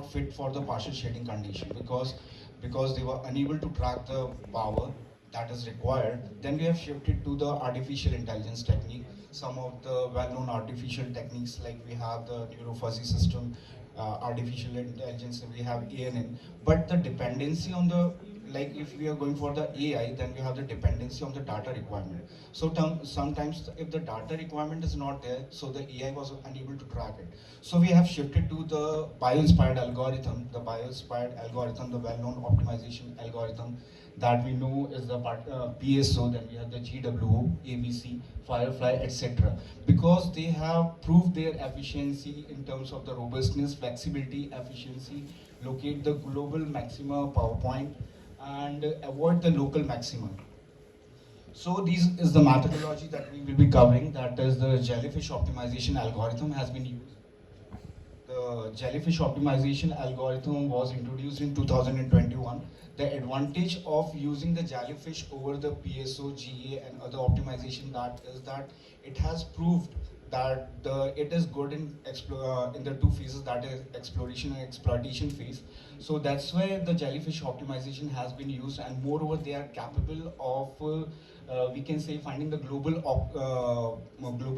fit for the partial shading condition because they were unable to track the power that is required. Then we have shifted to the artificial intelligence technique. Some of the well-known artificial techniques, like we have the neurofuzzy system, artificial intelligence, we have ANN. But the dependency on the, like if we are going for the AI, then we have the dependency on the data requirement. So sometimes if the data requirement is not there, so the AI was unable to track it. So we have shifted to the bio-inspired algorithm, the well-known optimization algorithm that we know is the PSO, then we have the GWO, ABC, Firefly, etc. Because they have proved their efficiency in terms of the robustness, flexibility, efficiency, locate the global maxima power point, and avoid the local maximum. So this is the methodology that we will be covering, that is the jellyfish optimization algorithm has been used. The jellyfish optimization algorithm was introduced in 2021. The advantage of using the jellyfish over the PSO, GA and other optimization that is that it has proved that it is good in the two phases, that is exploration and exploitation phase. So that's why the jellyfish optimization has been used, and moreover they are capable of we can say finding the global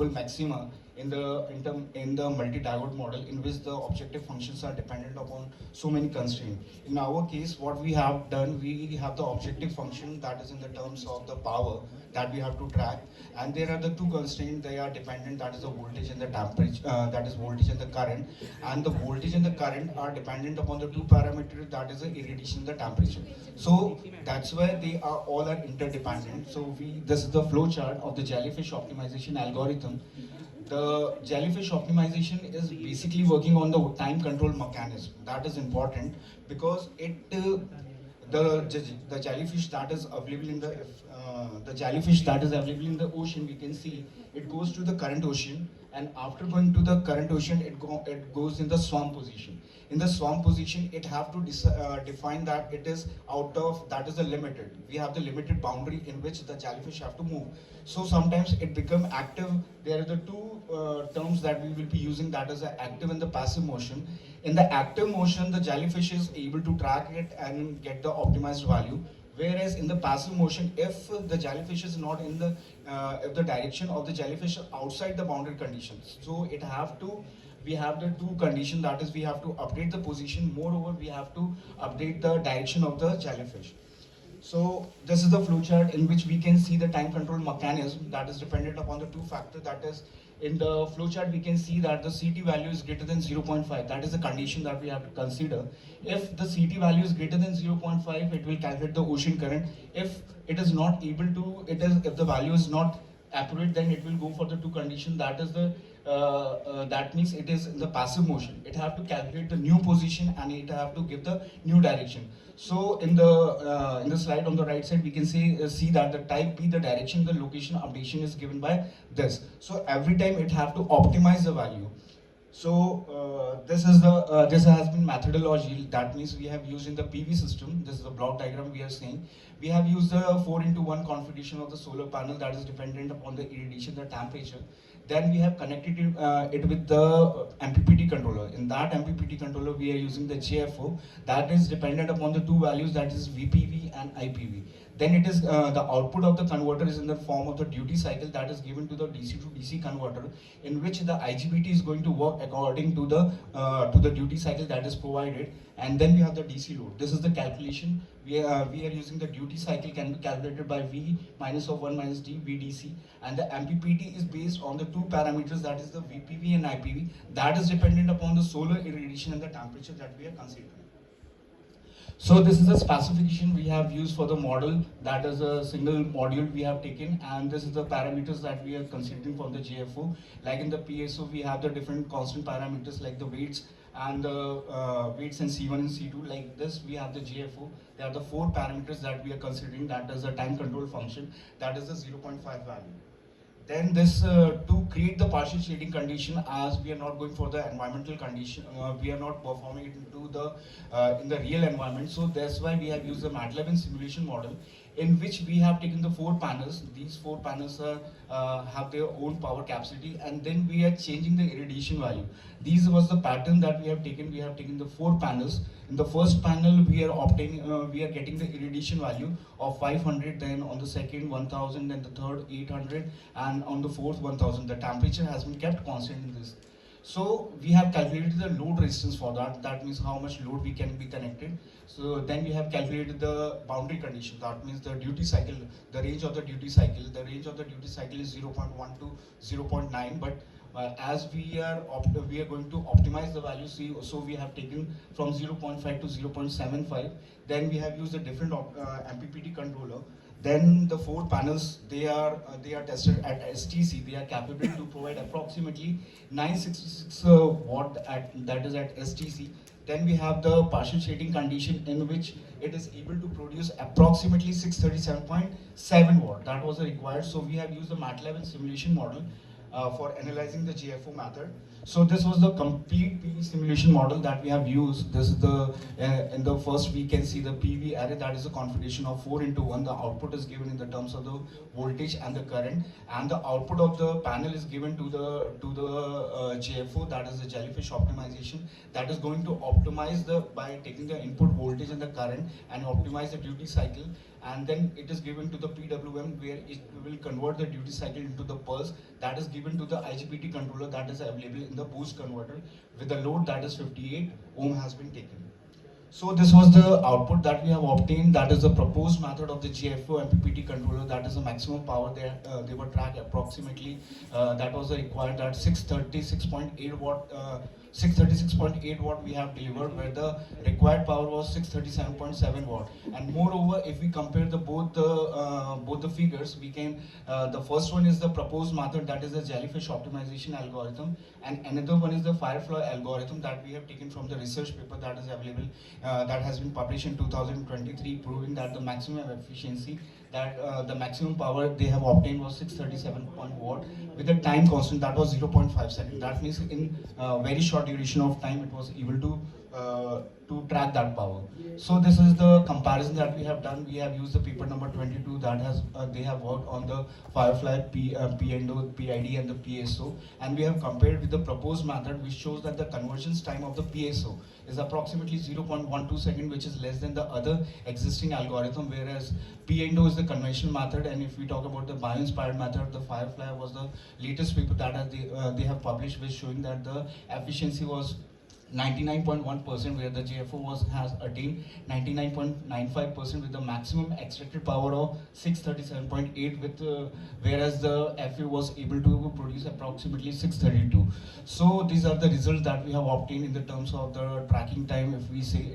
maxima in the multi-diode model, in which the objective functions are dependent upon so many constraints. In our case, what we have done, we have the objective function that is in the terms of the power that we have to track, and there are the two constraints they are dependent, that is the voltage and the temperature, that is voltage and the current, and the voltage and the current are dependent upon the two parameters, that is the irradiation and the temperature. So that's why they are all are interdependent. So this is the flow chart of the jellyfish optimization algorithm. The jellyfish optimization is basically working on the time control mechanism. That is important because the jellyfish that is available in the jellyfish that is available in the ocean, we can see it goes to the current ocean, and after going to the current ocean, it goes in the swarm position. In the swarm position, it have to define that it is out of, that is the limited. We have the limited boundary in which the jellyfish have to move. So sometimes it become active. There are the two terms that we will be using, that is the active and the passive motion. In the active motion, the jellyfish is able to track it and get the optimized value. Whereas in the passive motion, if the jellyfish is not in the, if the direction of the jellyfish is outside the boundary conditions, so it have to, we have the two conditions, that is we have to update the position, moreover we have to update the direction of the jellyfish. So this is the flowchart in which we can see the time control mechanism that is dependent upon the two factors. That is, in the flowchart we can see that the CT value is greater than 0.5. That is the condition that we have to consider. If the CT value is greater than 0.5, it will calculate the ocean current. If it is not able to, if the value is not accurate, then it will go for the two condition. That is the that means it is in the passive motion. It have to calculate the new position and it have to give the new direction. So in the slide on the right side, we can see that the type B, the direction, the location updation is given by this. So every time it have to optimize the value. So this is the this has been methodology. That means we have used in the PV system. This is the block diagram we are saying. We have used the 4:1 configuration of the solar panel that is dependent upon the irradiation, the temperature. Then we have connected it with the MPPT controller. In that MPPT controller, we are using the JFO that is dependent upon the two values, that is VPV and IPV. Then it is the output of the converter is in the form of the duty cycle that is given to the DC to DC converter, in which the IGBT is going to work according to the duty cycle that is provided. And then we have the DC load. This is the calculation. We are using the duty cycle can be calculated by V minus of 1 minus D VDC, and the MPPT is based on the two parameters, that is the VPV and IPV, that is dependent upon the solar irradiation and the temperature that we are considering. So this is the specification we have used for the model. That is a single module we have taken, and this is the parameters that we are considering for the JFO. Like in the PSO, we have the different constant parameters like the weights and the weights in C1 and C2. Like this, we have the JFO. There are the four parameters that we are considering. That is the time control function. That is the 0.5 value. Then this to create the partial shading condition, as we are not going for the environmental condition, we are not performing it into the in the real environment. So that's why we have used the MATLAB and simulation model, in which we have taken the 4 panels. These 4 panels have their own power capacity, and then we are changing the irradiation value. These was the pattern that we have taken. We have taken the 4 panels. In the first panel, we are we are getting the irradiation value of 500. Then on the second 1000, then the third 800, and on the fourth 1000. The temperature has been kept constant in this. So we have calculated the load resistance for that. That means how much load we can be connected. So then we have calculated the boundary condition. That means the duty cycle, the range of the duty cycle. The range of the duty cycle is 0.1 to 0.9. But as we are going to optimize the value, so we have taken from 0.5 to 0.75. Then we have used a different MPPT controller. Then the 4 panels, they are tested at STC. They are capable to provide approximately 966 watt that is at STC. Then we have the partial shading condition, in which it is able to produce approximately 637.7 watt. That was required. So we have used the MATLAB and simulation model for analyzing the GFO method. So this was the complete PV simulation model that we have used. This is the in the first we can see the PV array, that is a configuration of 4:1. The output is given in the terms of the voltage and the current, and the output of the panel is given to the GFO, that is the Jellyfish Optimization, that is going to optimize by taking the input voltage and the current and optimize the duty cycle. And then it is given to the PWM, where it will convert the duty cycle into the pulse, that is given to the IGBT controller that is available in the boost converter with the load that is 58 ohm has been taken. So this was the output that we have obtained. That is the proposed method of the GFO MPPT controller. That is the maximum power they were tracked approximately. That was the required, that 636.8 watt. 636.8 watt we have delivered, where the required power was 637.7 watt. And moreover, if we compare both the figures, we can the first one is the proposed method, that is the Jellyfish Optimization algorithm, and another one is the Firefly algorithm that we have taken from the research paper that is available, that has been published in 2023, proving that the maximum efficiency, that the maximum power they have obtained was 637 watt with a time constant that was 0.5 seconds. That means in very short duration of time it was able to track that power. So this is the comparison that we have done. We have used the paper number 22 that has they have worked on the Firefly PNO, PID and the PSO, and we have compared with the proposed method, which shows that the convergence time of the PSO is approximately 0.12 seconds, which is less than the other existing algorithm, whereas PNO is the conventional method. And if we talk about the bio-inspired method, the Firefly was the latest paper that they have published, which showing that the efficiency was 99.1%, where the GFO has attained 99.95% with the maximum extracted power of 637.8, with whereas the FA was able to produce approximately 632. So these are the results that we have obtained in the terms of the tracking time. If we say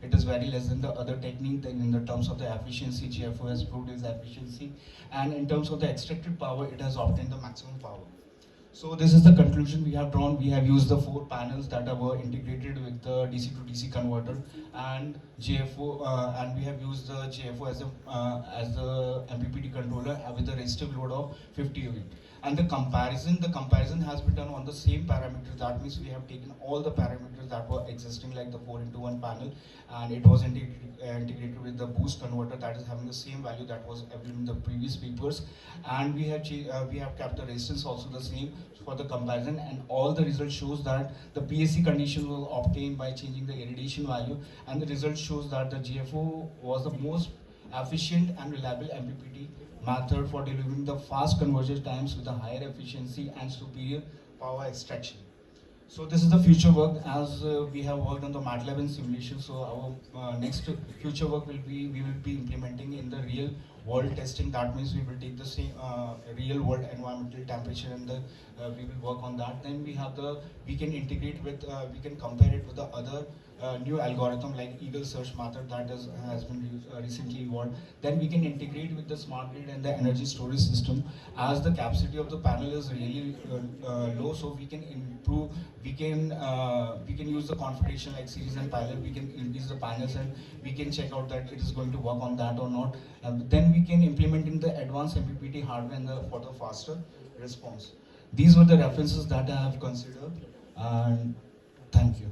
it is very less than the other technique, then in the terms of the efficiency, GFO has proved its efficiency, and in terms of the extracted power, it has obtained the maximum power. So this is the conclusion we have drawn. We have used the 4 panels that were integrated with the DC to DC converter and GFO, and we have used the GFO as the MPPT controller with a resistive load of 50 ohm. And the comparison has been done on the same parameters. That means we have taken all the parameters that were existing, like the 4:1 panel, and it was integrated with the boost converter that is having the same value that was available in the previous papers. And we have kept the resistance also the same for the comparison, and all the results shows that the PSC condition was obtained by changing the irradiation value, and the result shows that the GFO was the most efficient and reliable MPPT method for delivering the fast convergence times with a higher efficiency and superior power extraction. So this is the future work, as we have worked on the MATLAB and simulation. So our next future work will be, we will be implementing in the real world testing. That means we will take the same real world environmental temperature, and we will work on that. Then we can integrate with, we can compare it with the other new algorithm like Eagle search method that has been recently evolved. Then we can integrate with the smart grid and the energy storage system, as the capacity of the panel is really low. So we can improve, we can use the configuration like series and parallel. We can increase the panels, and we can check out that it is going to work on that or not. Then we can implement in the advanced MPPT hardware and for the faster response. These were the references that I have considered, and thank you.